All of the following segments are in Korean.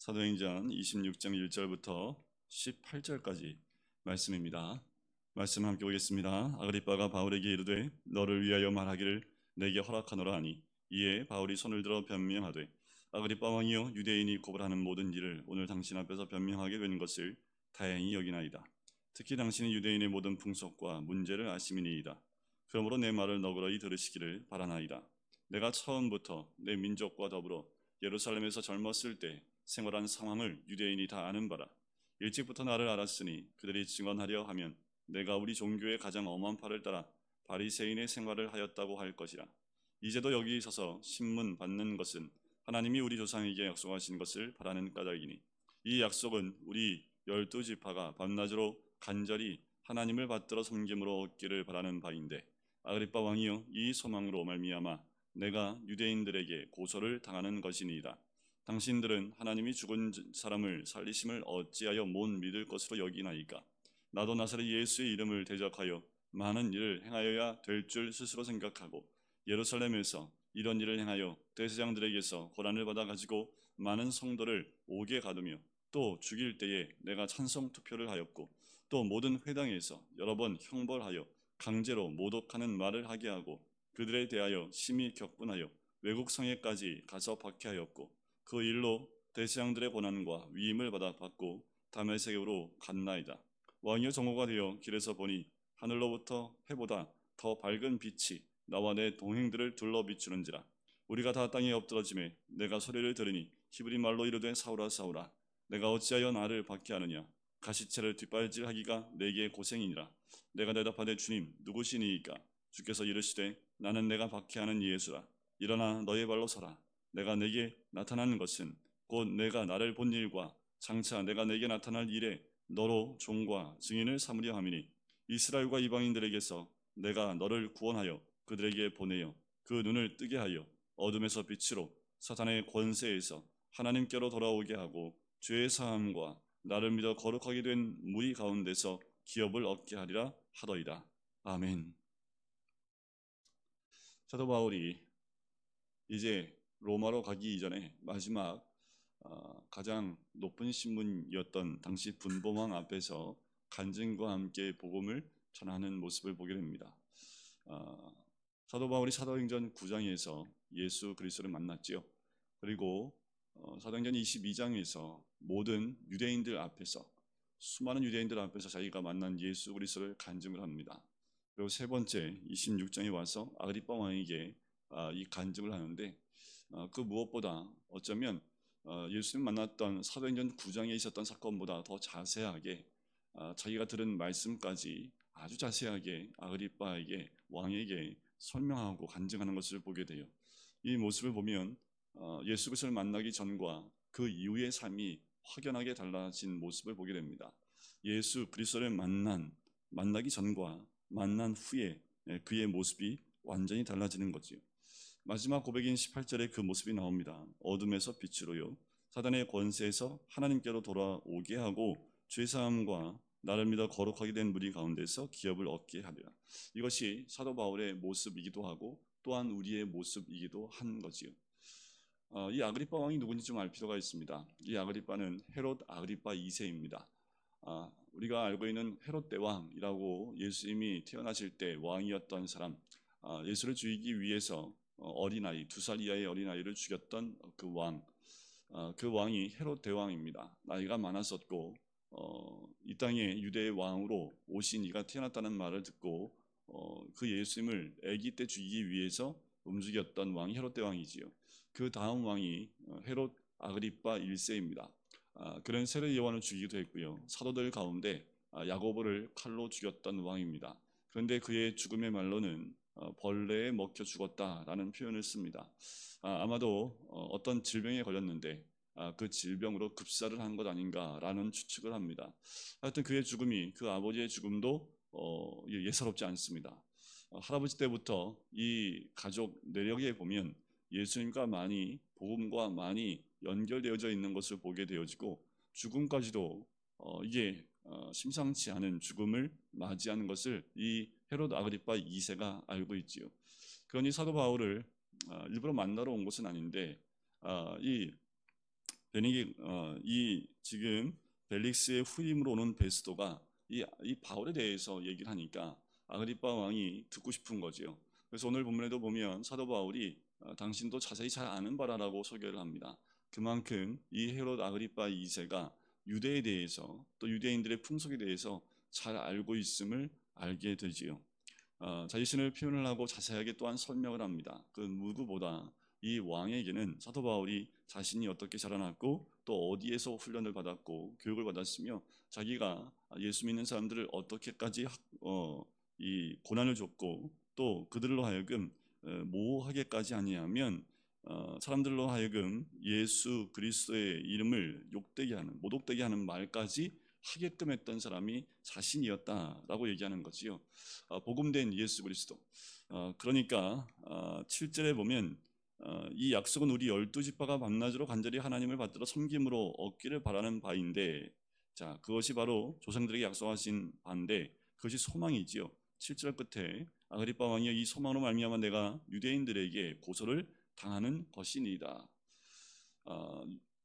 사도행전 26장 1절부터 18절까지 말씀입니다. 말씀 함께 보겠습니다. 아그리빠가 바울에게 이르되 너를 위하여 말하기를 내게 허락하노라 하니 이에 바울이 손을 들어 변명하되 아그리빠 왕이여 유대인이 고발하는 모든 일을 오늘 당신 앞에서 변명하게 된 것을 다행히 여기나이다. 특히 당신이 유대인의 모든 풍속과 문제를 아심이니이다. 그러므로 내 말을 너그러이 들으시기를 바라나이다. 내가 처음부터 내 민족과 더불어 예루살렘에서 젊었을 때 생활한 상황을 유대인이 다 아는 바라. 일찍부터 나를 알았으니 그들이 증언하려 하면 내가 우리 종교의 가장 엄한 팔을 따라 바리새인의 생활을 하였다고 할 것이라. 이제도 여기 서서 신문 받는 것은 하나님이 우리 조상에게 약속하신 것을 바라는 까닭이니 이 약속은 우리 12지파가 밤낮으로 간절히 하나님을 받들어 섬김으로 얻기를 바라는 바인데 아그리빠 왕이여 이 소망으로 말미암아 내가 유대인들에게 고소를 당하는 것이니이다. 당신들은 하나님이 죽은 사람을 살리심을 어찌하여 못 믿을 것으로 여기나이까? 나도 나사렛 예수의 이름을 대적하여 많은 일을 행하여야 될 줄 스스로 생각하고 예루살렘에서 이런 일을 행하여 대제사장들에게서 고난을 받아 가지고 많은 성도를 옥에 가두며 또 죽일 때에 내가 찬성 투표를 하였고 또 모든 회당에서 여러 번 형벌하여 강제로 모독하는 말을 하게 하고 그들에 대하여 심히 격분하여 외국 성에까지 가서 박해하였고 그 일로 대제사장들의 고난과 위임을 받아 받고 다메섹으로 갔나이다. 왕이여 정오가 되어 길에서 보니 하늘로부터 해보다 더 밝은 빛이 나와 내 동행들을 둘러 비추는지라. 우리가 다 땅에 엎드러짐에 내가 소리를 들으니 히브리 말로 이르되 사울아 사울아 내가 어찌하여 나를 박해하느냐. 가시체를 뒷발질하기가 내게 고생이니라. 내가 대답하되 주님 누구시니이까? 주께서 이르시되 나는 내가 박해하는 예수라. 일어나 너의 발로 서라. 내가 내게 나타난 것은 곧 내가 나를 본 일과 장차 내가 내게 나타날 일에 너로 종과 증인을 삼으려 함이니 이스라엘과 이방인들에게서 내가 너를 구원하여 그들에게 보내어 그 눈을 뜨게 하여 어둠에서 빛으로 사탄의 권세에서 하나님께로 돌아오게 하고 죄의 사함과 나를 믿어 거룩하게 된 무리 가운데서 기업을 얻게 하리라 하더이다. 아멘. 사도 바울이 이제 로마로 가기 이전에 마지막 가장 높은 신분이었던 당시 분봉왕 앞에서 간증과 함께 복음을 전하는 모습을 보게 됩니다. 사도 바울이 사도행전 9장에서 예수 그리스도를 만났지요. 그리고 사도행전 22장에서 모든 유대인들 앞에서 수많은 유대인들 앞에서 자기가 만난 예수 그리스도를 간증을 합니다. 그리고 세 번째 26장에 와서 아그리빠 왕에게 이 간증을 하는데 그 무엇보다 어쩌면 예수님 만났던 사도행전 9장에 있었던 사건보다 더 자세하게 자기가 들은 말씀까지 아주 자세하게 아그리빠에게 왕에게 설명하고 간증하는 것을 보게 돼요. 이 모습을 보면 예수 그리스도를 만나기 전과 그 이후의 삶이 확연하게 달라진 모습을 보게 됩니다. 예수 그리스도를 만나기 전과 만난 후에 그의 모습이 완전히 달라지는 거지요. 마지막 고백인 18절에 그 모습이 나옵니다. 어둠에서 빛으로요 사단의 권세에서 하나님께로 돌아오게 하고 죄사함과 나를 믿어 거룩하게 된 무리 가운데서 기업을 얻게 하리라. 이것이 사도 바울의 모습이기도 하고 또한 우리의 모습이기도 한 거지요. 이 아그리빠 왕이 누군지 좀 알 필요가 있습니다. 이 아그리빠는 헤롯 아그리빠 2세입니다. 우리가 알고 있는 헤롯 대왕이라고 예수님이 태어나실 때 왕이었던 사람, 예수를 죽이기 위해서 어린아이, 2살 이하의 어린아이를 죽였던 그 왕, 그 왕이 헤롯 대왕입니다. 나이가 많았었고 이 땅에 유대의 왕으로 오신 이가 태어났다는 말을 듣고 그 예수님을 아기 때 죽이기 위해서 움직였던 왕이 헤롯 대왕이지요. 그 다음 왕이 헤롯 아그리빠 1세입니다. 그런 세례 요한을 죽이기도 했고요. 사도들 가운데 야고보를 칼로 죽였던 왕입니다. 그런데 그의 죽음의 말로는 벌레에 먹혀 죽었다라는 표현을 씁니다. 아마도 어떤 질병에 걸렸는데 그 질병으로 급사를 한 것 아닌가라는 추측을 합니다. 하여튼 그의 죽음이 그 아버지의 죽음도 예사롭지 않습니다. 할아버지 때부터 이 가족 내력에 보면 예수님과 많이 복음과 많이 연결되어져 있는 것을 보게 되어지고 죽음까지도 이게 심상치 않은 죽음을 맞이하는 것을 이 헤롯 아그리빠 2세가 알고 있지요. 그러니 사도 바울을 일부러 만나러 온 것은 아닌데 이 이 지금 벨릭스의 후임으로 오는 베스도가 이 바울에 대해서 얘기를 하니까 아그리빠 왕이 듣고 싶은 거지요. 그래서 오늘 본문에도 보면 사도 바울이 당신도 자세히 잘 아는 바라라고 소개를 합니다. 그만큼 이 헤롯 아그리파 2세가 유대에 대해서 또 유대인들의 풍속에 대해서 잘 알고 있음을 알게 되지요. 자신을 표현을 하고 자세하게 또한 설명을 합니다. 그 누구보다 이 왕에게는 사도 바울이 자신이 어떻게 자라났고 또 어디에서 훈련을 받았고 교육을 받았으며 자기가 예수 믿는 사람들을 어떻게까지 이 고난을 줬고 또 그들로 하여금 모호하게까지 아니하면 사람들로 하여금 예수 그리스도의 이름을 욕되게 하는 모독되게 하는 말까지 하게끔 했던 사람이 자신이었다라고 얘기하는 거지요. 복음된 예수 그리스도. 그러니까 7절에 보면 이 약속은 우리 12지파가 밤낮으로 간절히 하나님을 받들어 섬김으로 얻기를 바라는 바인데, 자, 그것이 바로 조상들에게 약속하신 바인데 그것이 소망이지요. 7절 끝에 아그리빠 왕이여 이 소망으로 말미암아 내가 유대인들에게 고소를 당하는 것이니이다.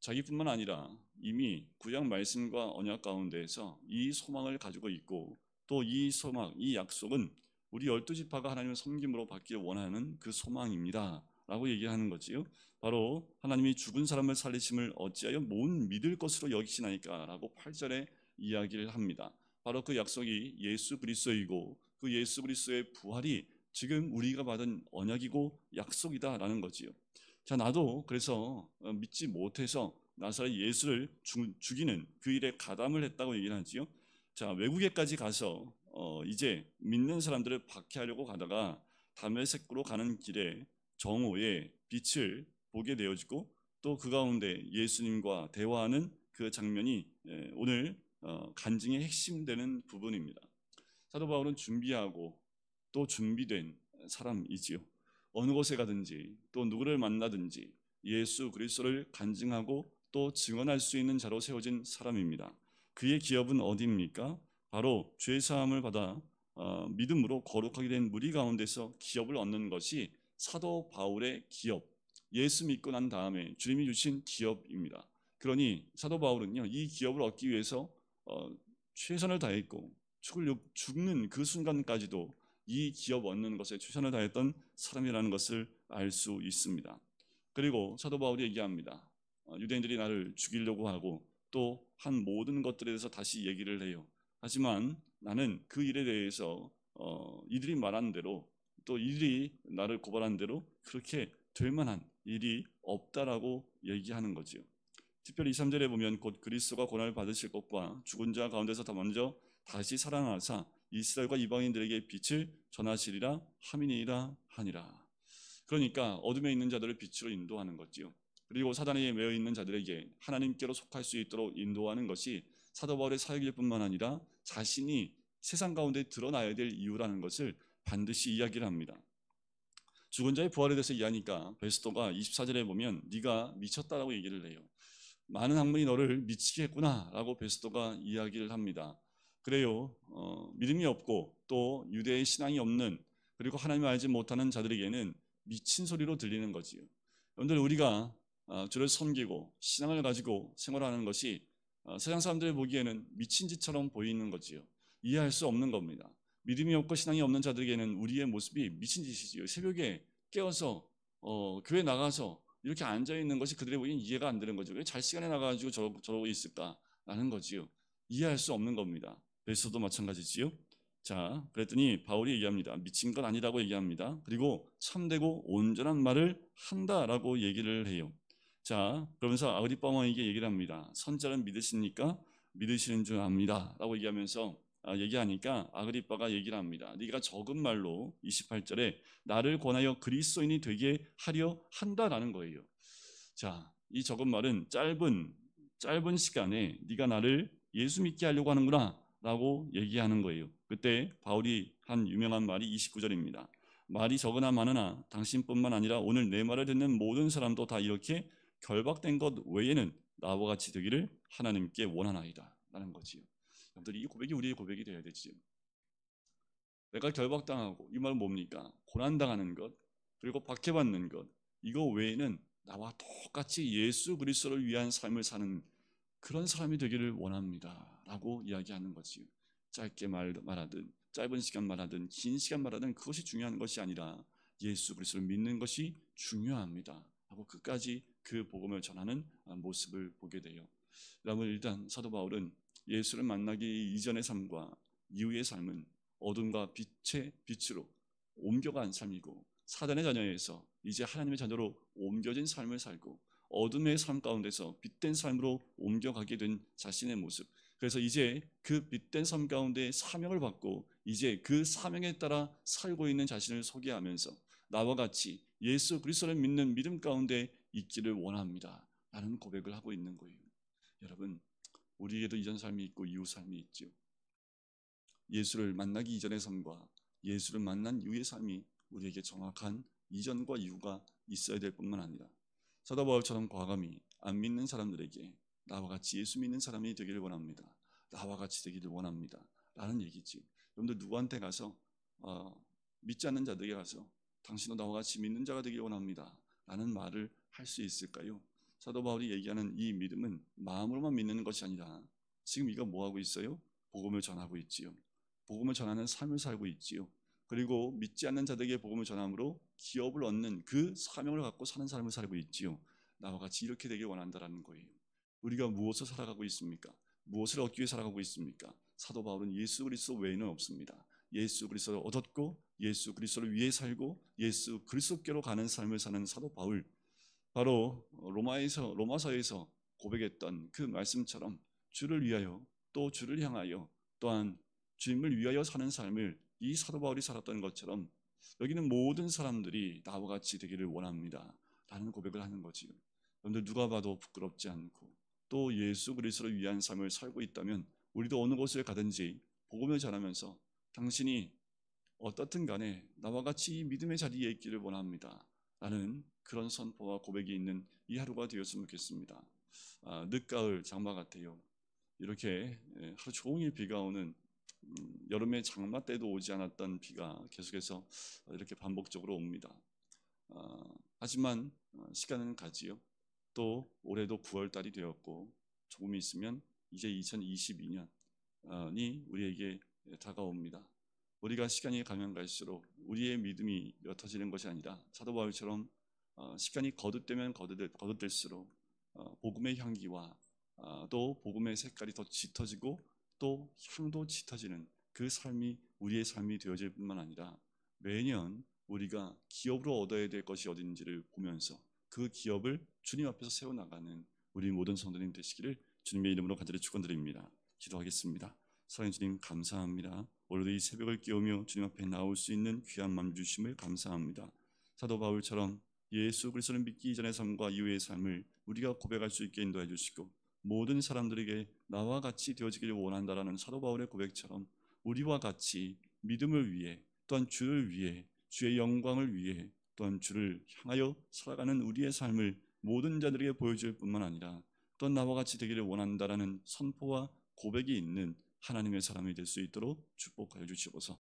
자기뿐만 아니라 이미 구약 말씀과 언약 가운데에서 이 소망을 가지고 있고 또 이 소망, 이 약속은 우리 12지파가 하나님을 섬김으로 받기를 원하는 그 소망입니다 라고 얘기하는 거지요. 바로 하나님이 죽은 사람을 살리심을 어찌하여 못 믿을 것으로 여기시나이까 라고 8절에 이야기를 합니다. 바로 그 약속이 예수 그리스도이고 그 예수 그리스도의 부활이 지금 우리가 받은 언약이고 약속이다라는 거지요. 자, 나도 그래서 믿지 못해서 나사렛 예수를 죽이는 그 일에 가담을 했다고 얘기를 하지요. 자, 외국에까지 가서 이제 믿는 사람들을 박해하려고 가다가 다메섹으로 가는 길에 정오에 빛을 보게 되어지고 또 그 가운데 예수님과 대화하는 그 장면이 오늘 간증의 핵심 되는 부분입니다. 사도 바울은 준비하고 또 준비된 사람이지요. 어느 곳에 가든지 또 누구를 만나든지 예수 그리스도를 간증하고 또 증언할 수 있는 자로 세워진 사람입니다. 그의 기업은 어디입니까? 바로 죄 사함을 받아 믿음으로 거룩하게 된 무리 가운데서 기업을 얻는 것이 사도 바울의 기업, 예수 믿고 난 다음에 주님이 주신 기업입니다. 그러니 사도 바울은요, 이 기업을 얻기 위해서 최선을 다했고 죽는 그 순간까지도 이 기업 얻는 것에 최선을 다했던 사람이라는 것을 알 수 있습니다. 그리고 사도 바울이 얘기합니다. 유대인들이 나를 죽이려고 하고 또 한 모든 것들에 대해서 다시 얘기를 해요. 하지만 나는 그 일에 대해서 이들이 말한 대로 또 이들이 나를 고발한 대로 그렇게 될 만한 일이 없다라고 얘기하는 거지요. 특별히 3절에 보면 곧 그리스도가 고난을 받으실 것과 죽은 자 가운데서 더 먼저 다시 살아나사 이스라엘과 이방인들에게 빛을 전하시리라 함이니이다 하니라. 그러니까 어둠에 있는 자들을 빛으로 인도하는 거지요. 그리고 사단에 매여 있는 자들에게 하나님께로 속할 수 있도록 인도하는 것이 사도 바울의 사역일 뿐만 아니라 자신이 세상 가운데 드러나야 될 이유라는 것을 반드시 이야기를 합니다. 죽은 자의 부활에 대해서 이해하니까 베스도가 24절에 보면 네가 미쳤다라고 얘기를 해요. 많은 학문이 너를 미치게 했구나라고 베스도가 이야기를 합니다. 그래요. 믿음이 없고 또 유대의 신앙이 없는 그리고 하나님을 알지 못하는 자들에게는 미친 소리로 들리는 거지요. 여러분들 우리가 주를 섬기고 신앙을 가지고 생활하는 것이 세상 사람들이 보기에는 미친 짓처럼 보이는 거지요. 이해할 수 없는 겁니다. 믿음이 없고 신앙이 없는 자들에게는 우리의 모습이 미친 짓이지요. 새벽에 깨어서 교회 나가서 이렇게 앉아 있는 것이 그들의 보기엔 이해가 안 되는 거죠. 왜 잘 시간에 나가가지고 저러고 있을까라는 거지요. 이해할 수 없는 겁니다. 베스도도 마찬가지지요. 자, 그랬더니 바울이 얘기합니다. 미친 건 아니라고 얘기합니다. 그리고 참되고 온전한 말을 한다라고 얘기를 해요. 자, 그러면서 아그리빠 왕에게 얘기를 합니다. 선자는 믿으십니까? 믿으시는 줄 압니다라고 얘기하면서 얘기하니까 아그리빠가 얘기를 합니다. 네가 적은 말로 28절에 나를 권하여 그리스도인이 되게 하려 한다라는 거예요. 자, 이 적은 말은 짧은 시간에 네가 나를 예수 믿게 하려고 하는구나 라고 얘기하는 거예요. 그때 바울이 한 유명한 말이 29절입니다. 말이 적으나 많으나 당신뿐만 아니라 오늘 내 말을 듣는 모든 사람도 다 이렇게 결박된 것 외에는 나와 같이 되기를 하나님께 원하나이다 라는 거지요. 여러분들 이 고백이 우리의 고백이 되어야 되지요. 내가 결박당하고 이 말은 뭡니까? 고난당하는 것 그리고 박해받는 것 이거 외에는 나와 똑같이 예수 그리스도를 위한 삶을 사는 그런 사람이 되기를 원합니다 라고 이야기하는 거지요. 짧게 말하든 짧은 시간 말하든 긴 시간 말하든 그것이 중요한 것이 아니라 예수 그리스도를 믿는 것이 중요합니다 하고 끝까지 그 복음을 전하는 모습을 보게 돼요. 여러분, 일단 사도 바울은 예수를 만나기 이전의 삶과 이후의 삶은 어둠과 빛의 빛으로 옮겨간 삶이고, 사단의 자녀에서 이제 하나님의 자녀로 옮겨진 삶을 살고, 어둠의 삶 가운데서 빛된 삶으로 옮겨가게 된 자신의 모습. 그래서 이제 그 빛된 삶 가운데 사명을 받고 이제 그 사명에 따라 살고 있는 자신을 소개하면서 나와 같이 예수 그리스도를 믿는 믿음 가운데 있기를 원합니다 라는 고백을 하고 있는 거예요. 여러분, 우리에게도 이전 삶이 있고 이후 삶이 있죠. 예수를 만나기 이전의 삶과 예수를 만난 이후의 삶이 우리에게 정확한 이전과 이후가 있어야 될 뿐만 아니라 사도 바울처럼 과감히 안 믿는 사람들에게 나와 같이 예수 믿는 사람이 되기를 원합니다. 나와 같이 되기를 원합니다 라는 얘기지. 여러분들 누구한테 가서 믿지 않는 자들에게 가서 당신도 나와 같이 믿는 자가 되기를 원합니다 라는 말을 할 수 있을까요? 사도 바울이 얘기하는 이 믿음은 마음으로만 믿는 것이 아니라 지금 이가 뭐하고 있어요? 복음을 전하고 있지요. 복음을 전하는 삶을 살고 있지요. 그리고 믿지 않는 자들에게 복음을 전함으로 기업을 얻는 그 사명을 갖고 사는 삶을 살고 있지요. 나와 같이 이렇게 되길 원한다라는 거예요. 우리가 무엇을 살아가고 있습니까? 무엇을 얻기 위해 살아가고 있습니까? 사도 바울은 예수 그리스도 외에는 없습니다. 예수 그리스도를 얻었고 예수 그리스도를 위해 살고 예수 그리스도께로 가는 삶을 사는 사도 바울, 바로 로마서에서 고백했던 그 말씀처럼 주를 위하여 또 주를 향하여 또한 주님을 위하여 사는 삶을 이 사도 바울이 살았던 것처럼 여기는 모든 사람들이 나와 같이 되기를 원합니다 라는 고백을 하는 거지요. 여러분들 누가 봐도 부끄럽지 않고 또 예수 그리스도를 위한 삶을 살고 있다면 우리도 어느 곳을 가든지 복음을 전하면서 당신이 어떻든 간에 나와 같이 이 믿음의 자리에 있기를 원합니다 라는 그런 선포와 고백이 있는 이 하루가 되었으면 좋겠습니다. 늦가을 장마 같아요. 이렇게 하루 종일 비가 오는, 여름에 장마 때도 오지 않았던 비가 계속해서 이렇게 반복적으로 옵니다. 하지만 시간은 가지요. 또 올해도 9월 달이 되었고 조금 있으면 이제 2022년이 우리에게 다가옵니다. 우리가 시간이 가면 갈수록 우리의 믿음이 옅어지는 것이 아니라 사도 바울처럼 시간이 거듭되면 거듭될수록 복음의 향기와 또 복음의 색깔이 더 짙어지고 또 향도 짙어지는 그 삶이 우리의 삶이 되어질 뿐만 아니라 매년 우리가 기업으로 얻어야 될 것이 어딘지를 보면서 그 기업을 주님 앞에서 세워나가는 우리 모든 성도님 되시기를 주님의 이름으로 간절히 축원드립니다. 기도하겠습니다. 사랑하는 주님, 감사합니다. 오늘도 이 새벽을 깨우며 주님 앞에 나올 수 있는 귀한 마음 주심을 감사합니다. 사도 바울처럼 예수 그리스도를 믿기 이전의 삶과 이후의 삶을 우리가 고백할 수 있게 인도해 주시고 모든 사람들에게 나와 같이 되어지기를 원한다라는 사도 바울의 고백처럼 우리와 같이 믿음을 위해 또한 주를 위해 주의 영광을 위해 또한 주를 향하여 살아가는 우리의 삶을 모든 자들에게 보여줄 뿐만 아니라 또한 나와 같이 되기를 원한다라는 선포와 고백이 있는 하나님의 사람이 될 수 있도록 축복하여 주시옵소서.